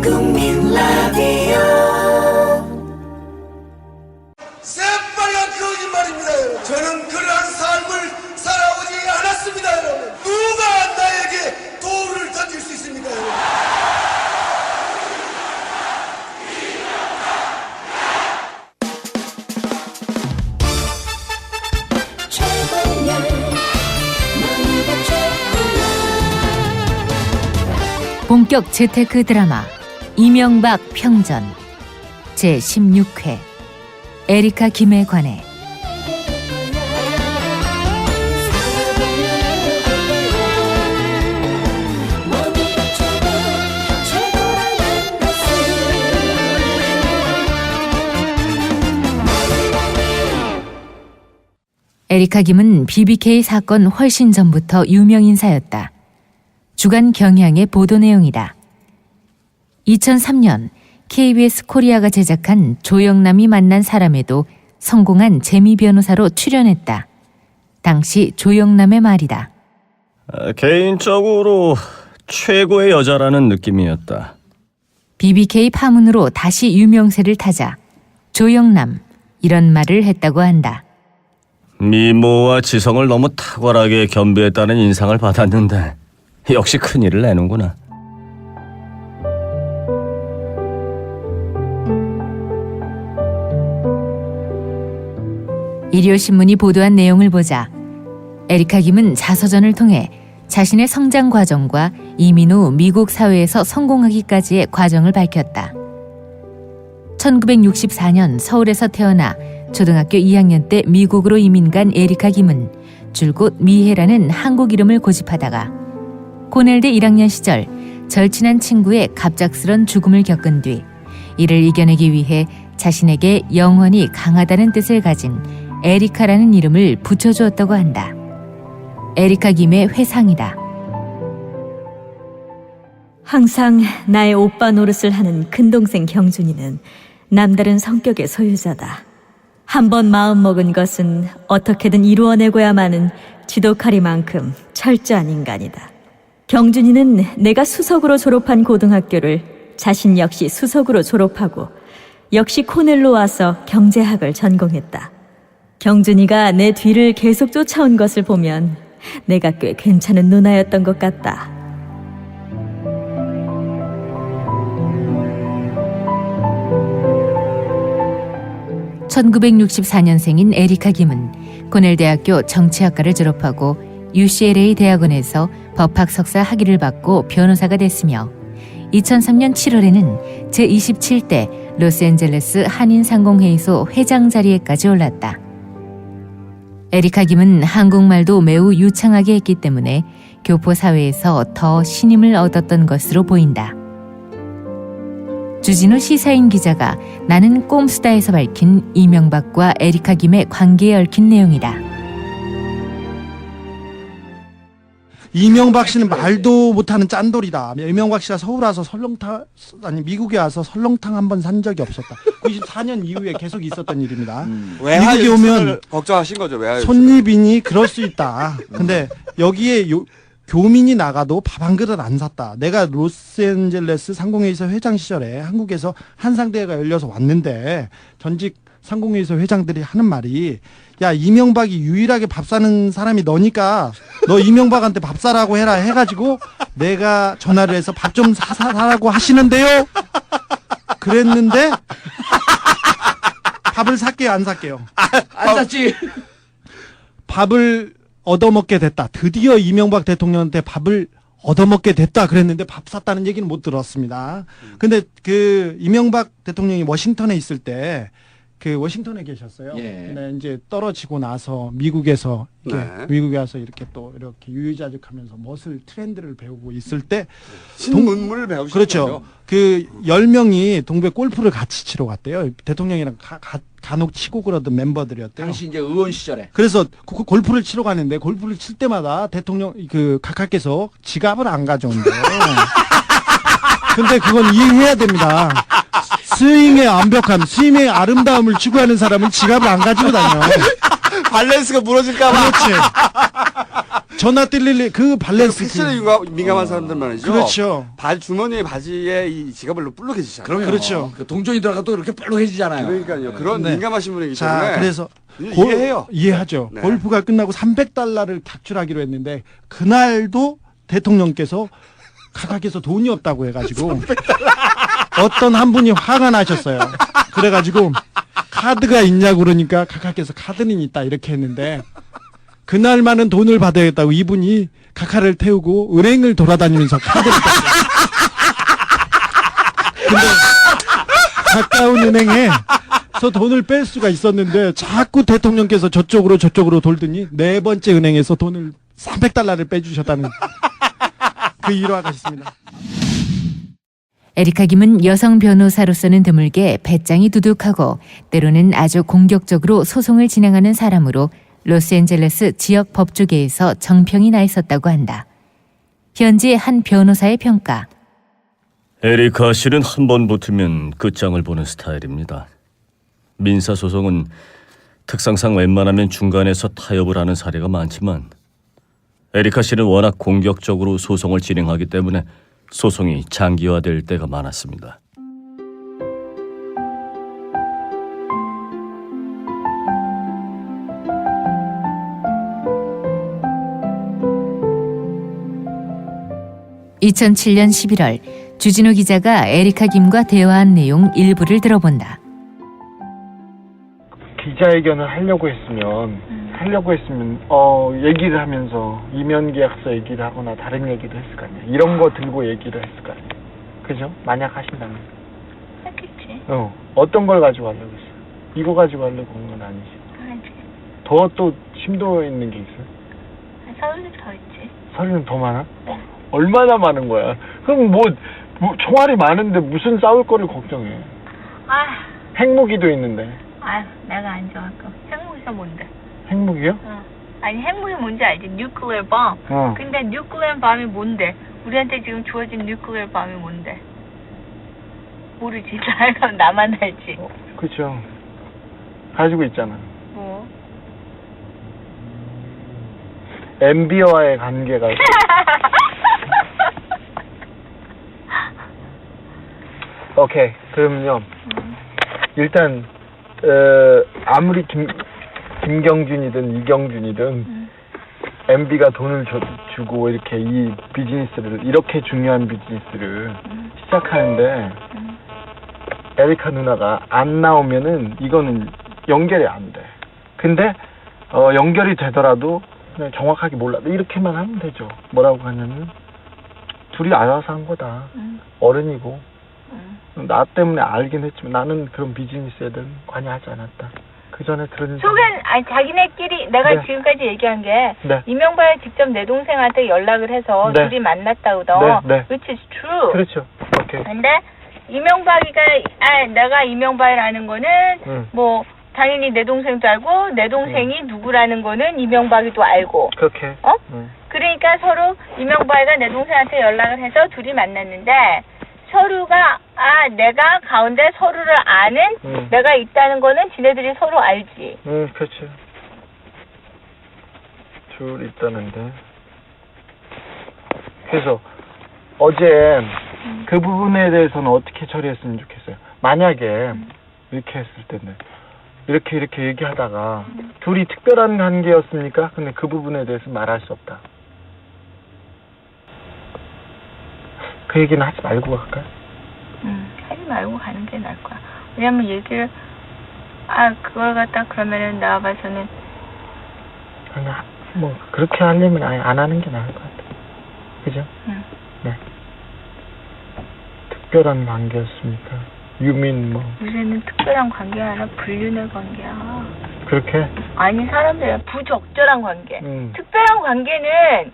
국민 라디오 새빨간 거짓말입니다, 여러분. 저는 그러한 삶을 살아오지 않았습니다, 여러분. 누가 나에게 돌을 던질 수 있습니까, 여러분? 최고야 너희가 최고야. 본격 재테크 드라마 이명박 평전 제16회 에리카 김에 관해. 에리카 김은 BBK 사건 훨씬 전부터 유명 인사였다. 주간 경향의 보도 내용이다. 2003년 KBS 코리아가 제작한 조영남이 만난 사람에도 성공한 재미 변호사로 출연했다. 당시 조영남의 말이다. 개인적으로 최고의 여자라는 느낌이었다. BBK 파문으로 다시 유명세를 타자 조영남 이런 말을 했다고 한다. 미모와 지성을 너무 탁월하게 겸비했다는 인상을 받았는데 역시 큰일을 내는구나. 일요신문이 보도한 내용을 보자 에리카 김은 자서전을 통해 자신의 성장 과정과 이민 후 미국 사회에서 성공하기까지의 과정을 밝혔다. 1964년 서울에서 태어나 초등학교 2학년 때 미국으로 이민 간 에리카 김은 줄곧 미혜라는 한국 이름을 고집하다가 고넬대 1학년 시절 절친한 친구의 갑작스런 죽음을 겪은 뒤 이를 이겨내기 위해 자신에게 영원히 강하다는 뜻을 가진 에리카라는 이름을 붙여주었다고 한다. 에리카 김의 회상이다. 항상 나의 오빠 노릇을 하는 큰동생 경준이는 남다른 성격의 소유자다. 한번 마음먹은 것은 어떻게든 이루어내고야마는 지독하리만큼 철저한 인간이다. 경준이는 내가 수석으로 졸업한 고등학교를 자신 역시 수석으로 졸업하고 역시 코넬로 와서 경제학을 전공했다. 경준이가 내 뒤를 계속 쫓아온 것을 보면 내가 꽤 괜찮은 누나였던 것 같다. (1964년생인) 에리카 김은 코넬대학교 정치학과를 졸업하고 UCLA 대학원에서 법학 석사 학위를 받고 변호사가 됐으며 2003년 7월에는 제27대 로스앤젤레스 한인상공회의소 회장 자리에까지 올랐다. 에리카 김은 한국말도 매우 유창하게 했기 때문에 교포 사회에서 더 신임을 얻었던 것으로 보인다. 주진우 시사인 기자가 나는 꼼수다에서 밝힌 이명박과 에리카 김의 관계에 얽힌 내용이다. 이명박 씨는 말도 못하는 짠돌이다. 이명박 씨가 서울 와서 미국에 와서 설렁탕 한 번 산 적이 없었다. 94년 이후에 계속 있었던 일입니다. 미국에 오면 걱정하신 거죠, 외화 손님이니 그럴 수 있다. 근데 여기에 교민이 나가도 밥 한 그릇 안 샀다. 내가 로스앤젤레스 상공회의소 회장 시절에 한국에서 한상대회가 열려서 왔는데 전직 상공회의소 회장들이 하는 말이 야, 이명박이 유일하게 밥 사는 사람이 너니까 너 이명박한테 밥 사라고 해라 해가지고 내가 전화를 해서 밥 좀 사라고 하시는데요? 그랬는데 밥을 살게요, 안 살게요? 안 샀지. 밥을 얻어먹게 됐다. 드디어 이명박 대통령한테 밥을 얻어먹게 됐다 그랬는데 밥 샀다는 얘기는 못 들었습니다. 근데 그 이명박 대통령이 워싱턴에 있을 때 그 워싱턴에 계셨어요. 예. 근데 이제 떨어지고 나서 미국에서 이렇게 네. 미국에 와서 이렇게 또 이렇게 유유자적하면서 멋을 트렌드를 배우고 있을 때 신문물을 배우신 그렇죠. 거죠. 그 10명이 동백 골프를 같이 치러 갔대요. 대통령이랑 간혹 치고 그러던 멤버들이었대요. 당시 이제 의원 시절에. 그래서 골프를 치러 가는데 골프를 칠 때마다 대통령 그 각하께서 지갑을 안 가져온대요. 근데 그건 이해해야 됩니다. 스윙의 완벽함, 스윙의 아름다움을 추구하는 사람은 지갑을 안 가지고 다녀. 밸런스가 무너질까봐. 그렇지. 전화 뜰 그 밸런스. 패션에 민감한 사람들 말이죠. 그렇죠. 주머니에 바지에 이 지갑을 불룩해지잖아요. 그럼요. 그렇죠. 그 동전이 들어가도 이렇게 뻘룩해지잖아요. 그러니까요. 그런 네. 민감하신 분이기 자, 때문에 그래서 이해해요. 이해하죠. 네. 골프가 끝나고 300달러를 각출하기로 했는데 그날도 대통령께서 각하께서 돈이 없다고 해가지고 어떤 한 분이 화가 나셨어요. 그래가지고 카드가 있냐고 그러니까 각하께서 카드는 있다 이렇게 했는데 그날만은 돈을 받아야겠다고 이분이 각하를 태우고 은행을 돌아다니면서 카드를 땄어요. 근데 가까운 은행에서 돈을 뺄 수가 있었는데 자꾸 대통령께서 저쪽으로 돌더니 네 번째 은행에서 돈을 300달러를 빼주셨다는 그 일화가 있습니다. 에리카 김은 여성 변호사로서는 드물게 배짱이 두둑하고 때로는 아주 공격적으로 소송을 진행하는 사람으로 로스앤젤레스 지역 법조계에서 정평이 나 있었다고 한다. 현지 한 변호사의 평가. 에리카 씨는 한 번 붙으면 끝장을 보는 스타일입니다. 민사소송은 특성상 웬만하면 중간에서 타협을 하는 사례가 많지만 에리카 씨는 워낙 공격적으로 소송을 진행하기 때문에 소송이 장기화될 때가 많았습니다. (2007년 11월) 주진우 기자가 에리카 김과 대화한 내용 일부를 들어본다. 기자회견을 하려고 했으면 얘기를 하면서 이면 계약서 얘기를 하거나 다른 얘기도 했을 거 아니야. 이런 거 들고 얘기를 했을 거 아니야. 그죠? 만약 하신다면. 했겠지. 어떤 걸 가지고 하려고 했어? 이거 가지고 하려고 한 건 아니지. 아니지. 더 또 심도 있는 게 있어? 서울이 더 있지. 서류는 더 많아? 얼마나 많은 거야? 그럼 뭐 총알이 많은데 무슨 싸울 거를 걱정해? 아, 핵무기도 있는데. 내가 안 좋아할 거. 핵무기가 뭔데? 핵무기요? 아니, 핵무기 뭔지 알지? 뉴클리어 bomb. 근데 뉴클리어 bomb이 뭔데? 우리한테 지금 주어진 뉴클리어 bomb이 뭔데? 모르지. 나만 알지. 그렇죠. 가지고 있잖아. 뭐? MB와의 관계가. 오케이. 그러면요. 일단 아무리 김경준이든 이경준이든 MB가 돈을 주고 이렇게 이 비즈니스를 이렇게 중요한 비즈니스를 시작하는데 에리카 누나가 안 나오면은 이거는 연결이 안 돼. 근데 연결이 되더라도 그냥 정확하게 몰라도 이렇게만 하면 되죠. 뭐라고 하냐면 둘이 알아서 한 거다. 어른이고 나 때문에 알긴 했지만 나는 그런 비즈니스에는 관여하지 않았다. 그 전에 들은 자기네끼리 내가 네. 지금까지 얘기한 게 네. 이명박이 직접 내 동생한테 연락을 해서 네. 둘이 만났다고 네. which is true. 그렇죠. 오케이. 근데 내가 이명박이라는 거는 뭐 당연히 내 동생도 알고 내 동생이 누구라는 거는 이명박이도 알고. 그렇게. 그러니까 서로 이명박이가 내 동생한테 연락을 해서 둘이 만났는데 서로가 내가 가운데 서로를 아는 내가 있다는 거는 지네들이 서로 알지. 그렇죠. 둘 있다는데. 그래서 어제 그 부분에 대해서는 어떻게 처리했으면 좋겠어요. 만약에 이렇게 했을 텐데 이렇게 얘기하다가 둘이 특별한 관계였습니까? 근데 그 부분에 대해서 말할 수 없다. 그 얘기는 하지 말고 갈까요? 하지 말고 가는 게 나을 거야. 왜냐면 얘기를 그걸 갖다 그러면은 내가 봐서는 그냥 뭐 그렇게 하려면 아예 안 하는 게 나을 것 같아. 그죠? 네. 특별한 관계였습니까? 유민 뭐 요새는 특별한 관계가 아니라 불륜의 관계야. 그렇게? 아니 사람들이 부적절한 관계. 음. 특별한 관계는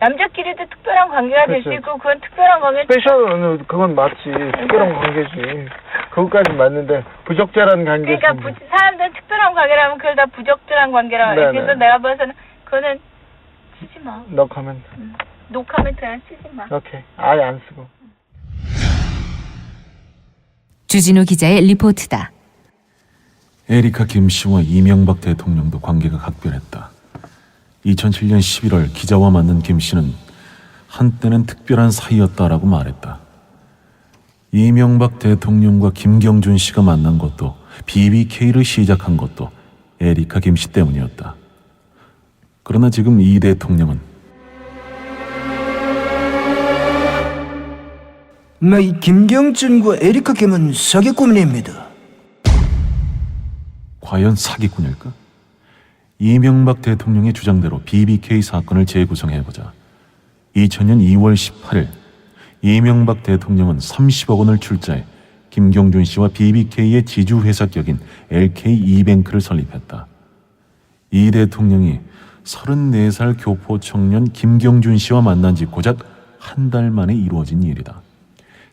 남자끼리도 특별한 관계가 될 수 그렇죠. 있고 그건 특별한 관계. 스페셜은 그건 맞지. 특별한 관계지. 그것까지 맞는데 부적절한 관계. 그러니까 사람들은 특별한 관계라면 그걸 다 부적절한 관계라고. 네네. 그래서 내가 봐서는 그거는 쓰지 마. 너 코멘트. 노카멘트는 쓰지 마. 오케이. 아예 안 쓰고. 주진우 기자의 리포트다. 에리카 김 씨와 이명박 대통령도 관계가 각별했다. 2007년 11월 기자와 만난 김 씨는 한때는 특별한 사이였다라고 말했다. 이명박 대통령과 김경준 씨가 만난 것도 BBK를 시작한 것도 에리카 김 씨 때문이었다. 그러나 지금 이 대통령은 이 김경준과 에리카 김은 사기꾼입니다. 과연 사기꾼일까? 이명박 대통령의 주장대로 BBK 사건을 재구성해보자. 2000년 2월 18일 이명박 대통령은 30억 원을 출자해 김경준 씨와 BBK의 지주회사 격인 LKE뱅크를 설립했다. 이 대통령이 34살 교포 청년 김경준 씨와 만난 지 고작 한 달 만에 이루어진 일이다.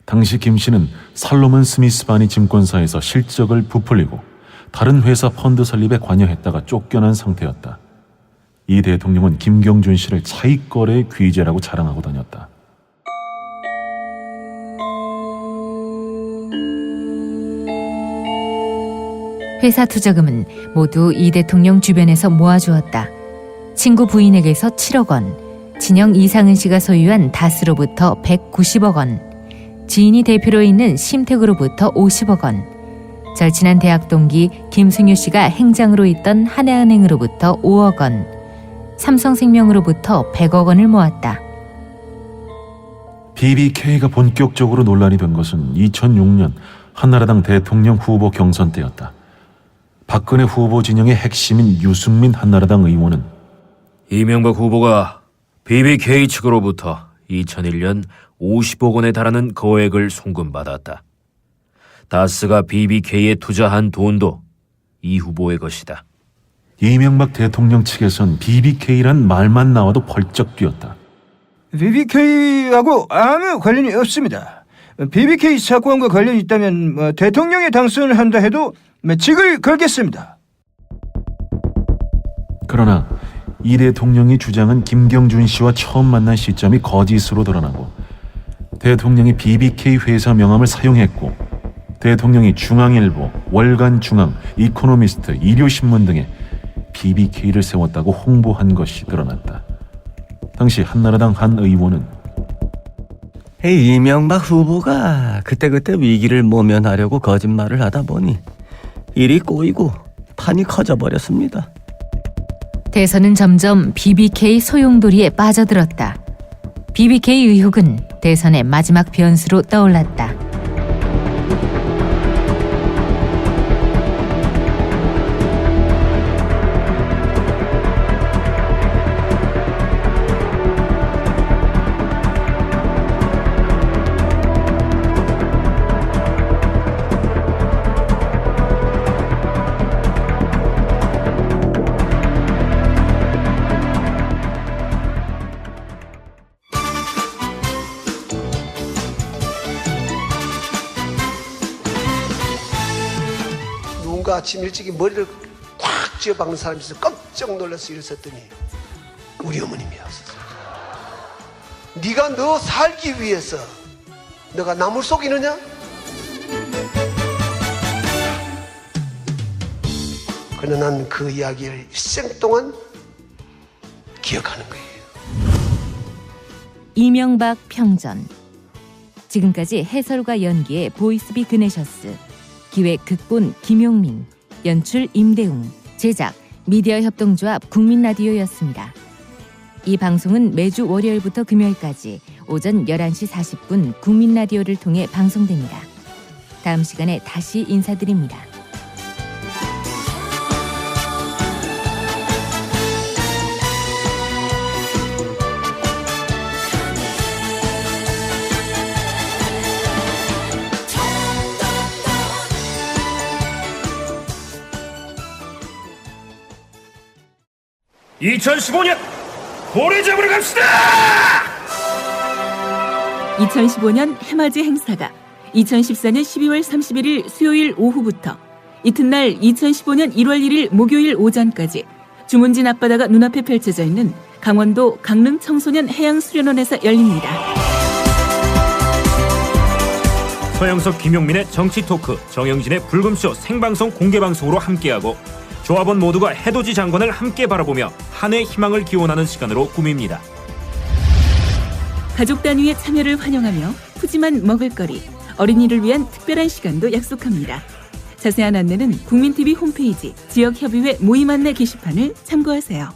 당시 김 씨는 살로몬 스미스 바니 증권사에서 실적을 부풀리고 다른 회사 펀드 설립에 관여했다가 쫓겨난 상태였다. 이 대통령은 김경준 씨를 차익거래 귀재라고 자랑하고 다녔다. 회사 투자금은 모두 이 대통령 주변에서 모아주었다. 친구 부인에게서 7억 원, 진영 이상은 씨가 소유한 다스로부터 190억 원, 지인이 대표로 있는 심택으로부터 50억 원, 절친한 대학 동기 김승유 씨가 행장으로 있던 하나은행으로부터 5억 원, 삼성생명으로부터 100억 원을 모았다. BBK가 본격적으로 논란이 된 것은 2006년 한나라당 대통령 후보 경선 때였다. 박근혜 후보 진영의 핵심인 유승민 한나라당 의원은 이명박 후보가 BBK 측으로부터 2001년 50억 원에 달하는 거액을 송금받았다. 다스가 BBK에 투자한 돈도 이 후보의 것이다. 이명박 대통령 측에선 BBK란 말만 나와도 벌쩍 뛰었다. BBK하고 아무 관련이 없습니다. BBK 사건과 관련이 있다면 대통령이 당선을 한다 해도 직을 걸겠습니다. 그러나 이 대통령이 주장한 김경준 씨와 처음 만난 시점이 거짓으로 드러나고 대통령이 BBK 회사 명함을 사용했고 대통령이 중앙일보, 월간중앙, 이코노미스트, 일요신문 등에 BBK를 세웠다고 홍보한 것이 드러났다. 당시 한나라당 한 의원은 이명박 후보가 그때그때 위기를 모면하려고 거짓말을 하다 보니 일이 꼬이고 판이 커져버렸습니다. 대선은 점점 BBK 소용돌이에 빠져들었다. BBK 의혹은 대선의 마지막 변수로 떠올랐다. 아침 일찍이 머리를 꽉 쥐어박는 사람이 있어서 깜짝 놀라서 일어섰더니 우리 어머님이었어. 네가 너 살기 위해서 너가 남을 속이느냐? 그러나 난 그 이야기를 일생 동안 기억하는 거예요. 이명박 평전. 지금까지 해설과 연기의 보이스비 그네셔스, 기획 극본 김용민, 연출 임대웅, 제작 미디어 협동조합 국민라디오였습니다. 이 방송은 매주 월요일부터 금요일까지 오전 11시 40분 국민라디오를 통해 방송됩니다. 다음 시간에 다시 인사드립니다. (2015년) 고래 잡으러 갑시다! 2015년 해맞이 행사가 2014년 12월 31일 수요일 오후부터 이튿날 2015년 1월 1일 목요일 오전까지 주문진 앞바다가 눈앞에 펼쳐져 있는 강원도 강릉 청소년 해양수련원에서 열립니다. 서영석, 김용민의 정치 토크, 정영진의 불금쇼 생방송 공개방송으로 함께하고 조합원 모두가 해돋이 장관을 함께 바라보며 한 해 희망을 기원하는 시간으로 꾸밉니다. 가족 단위의 참여를 환영하며 푸짐한 먹을거리, 어린이를 위한 특별한 시간도 약속합니다. 자세한 안내는 국민TV 홈페이지 지역협의회 모임 안내 게시판을 참고하세요.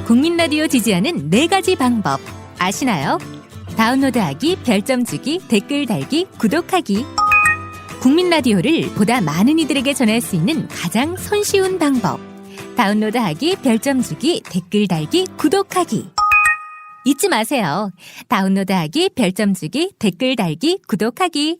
국민 라디오 지지하는 4가지 방법 아시나요? 다운로드하기, 별점 주기, 댓글 달기, 구독하기. 국민 라디오를 보다 많은 이들에게 전할 수 있는 가장 손쉬운 방법. 다운로드하기, 별점 주기, 댓글 달기, 구독하기. 잊지 마세요. 다운로드하기, 별점 주기, 댓글 달기, 구독하기.